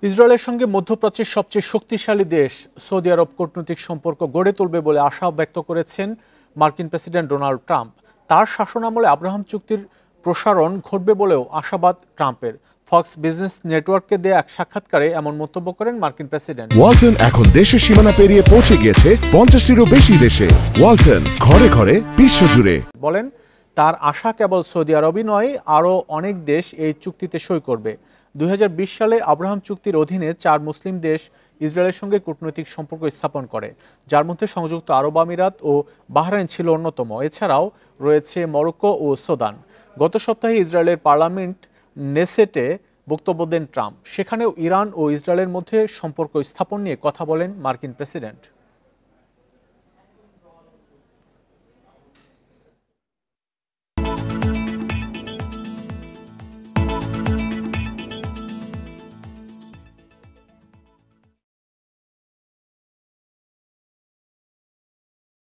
ইসরায়েলের সঙ্গে মধ্যপ্রাচ্যের সবচেয়ে শক্তিশালী দেশ সৌদি আরব কূটনৈতিক সম্পর্ক গড়ে তুলবে বলে আশা ব্যক্ত করেছেন মার্কিন প্রেসিডেন্ট ডোনাল্ড ট্রাম্প। তার শাসনামলে আব্রাহাম চুক্তির প্রসারণ ঘটবে বলেও আশাবাদ ট্রাম্পের। ফক্স বিজনেস নেটওয়ার্ককে দেয়া এক সাক্ষাৎকারে এমন মন্তব্য করেন মার্কিন প্রেসিডেন্ট। ওয়ালটন এখন দেশের সীমানা পেরিয়ে পৌঁছে গিয়েছে 50টিরও বেশি দেশে। ওয়ালটন, ঘরে ঘরে বিশ্বজুড়ে। বলেন, তার আশা কেবল সৌদি আরবই নয়, আরও অনেক দেশ এই চুক্তিতে সই করবে। 2020 সালে আব্রাহাম চুক্তির অধীনে 4 মুসলিম দেশ ইসরায়েলের সঙ্গে কূটনৈতিক সম্পর্ক স্থাপন করে, যার মধ্যে সংযুক্ত আরব আমিরাত ও বাহরাইন ছিল অন্যতম। এছাড়াও রয়েছে মরক্কো ও সুদান। গত সপ্তাহে ইসরায়েলের পার্লামেন্ট নেসেটে বক্তব্য দেন ট্রাম্প। সেখানেও ইরান ও ইসরায়েলের মধ্যে সম্পর্ক স্থাপন নিয়ে কথা বলেন মার্কিন প্রেসিডেন্ট।